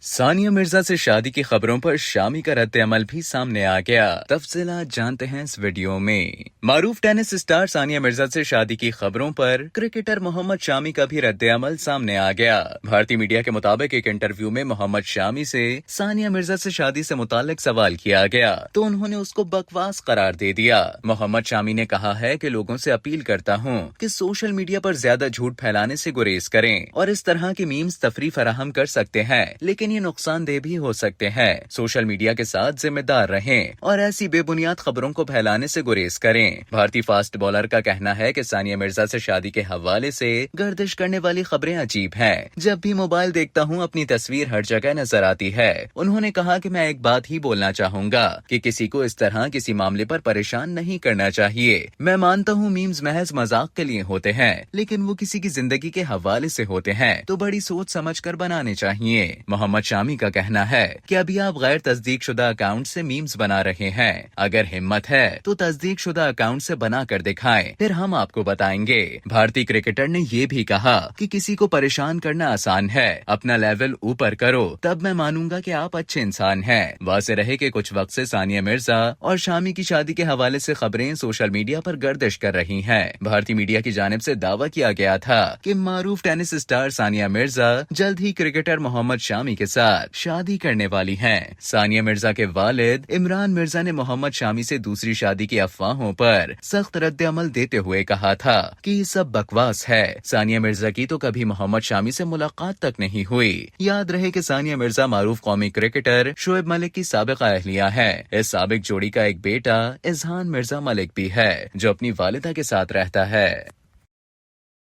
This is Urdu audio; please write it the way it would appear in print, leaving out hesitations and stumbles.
ثانیہ مرزا سے شادی کی خبروں پر شامی کا رد عمل بھی سامنے آ گیا۔ تفصیلات جانتے ہیں اس ویڈیو میں۔ معروف ٹینس اسٹار ثانیہ مرزا سے شادی کی خبروں پر کرکٹر محمد شامی کا بھی رد عمل سامنے آ گیا۔ بھارتی میڈیا کے مطابق ایک انٹرویو میں محمد شامی سے ثانیہ مرزا سے شادی سے متعلق سوال کیا گیا تو انہوں نے اس کو بکواس قرار دے دیا۔ محمد شامی نے کہا ہے کہ لوگوں سے اپیل کرتا ہوں کہ سوشل میڈیا پر زیادہ جھوٹ پھیلانے سے گریز کریں اور اس طرح کے میمز تفریح فراہم کر سکتے ہیں لیکن یہ نقصان دہ بھی ہو سکتے ہیں۔ سوشل میڈیا کے ساتھ ذمہ دار رہیں اور ایسی بے بنیاد خبروں کو پھیلانے سے گریز کریں۔ بھارتی فاسٹ بالر کا کہنا ہے کہ ثانیہ مرزا سے شادی کے حوالے سے گردش کرنے والی خبریں عجیب ہیں۔ جب بھی موبائل دیکھتا ہوں اپنی تصویر ہر جگہ نظر آتی ہے۔ انہوں نے کہا کہ میں ایک بات ہی بولنا چاہوں گا کہ کسی کو اس طرح کسی معاملے پر پریشان نہیں کرنا چاہیے۔ میں مانتا ہوں میمز محض مذاق کے لیے ہوتے ہیں لیکن وہ کسی کی زندگی کے حوالے سے ہوتے ہیں تو بڑی سوچ سمجھ کر بنانے چاہیے۔ محمد شامی کا کہنا ہے کہ ابھی آپ غیر تصدیق شدہ اکاؤنٹ سے میمز بنا رہے ہیں۔ اگر ہمت ہے تو تصدیق شدہ اکاؤنٹ سے بنا کر دکھائیں، پھر ہم آپ کو بتائیں گے۔ بھارتی کرکٹر نے یہ بھی کہا کہ کسی کو پریشان کرنا آسان ہے، اپنا لیول اوپر کرو تب میں مانوں گا کہ آپ اچھے انسان ہیں۔ واضح رہے کہ کچھ وقت سے ثانیہ مرزا اور شامی کی شادی کے حوالے سے خبریں سوشل میڈیا پر گردش کر رہی ہیں۔ بھارتی میڈیا کی جانب سے دعویٰ کیا گیا تھا کہ معروف ٹینس اسٹار ثانیہ مرزا جلد ہی کرکٹر محمد شامی کے ساتھ شادی کرنے والی ہیں۔ ثانیہ مرزا کے والد عمران مرزا نے محمد شامی سے دوسری شادی کی افواہوں پر سخت رد عمل دیتے ہوئے کہا تھا کہ یہ سب بکواس ہے۔ ثانیہ مرزا کی تو کبھی محمد شامی سے ملاقات تک نہیں ہوئی۔ یاد رہے کہ ثانیہ مرزا معروف قومی کرکٹر شعیب ملک کی سابقہ اہلیہ ہے۔ اس سابق جوڑی کا ایک بیٹا اذہان مرزا ملک بھی ہے جو اپنی والدہ کے ساتھ رہتا ہے۔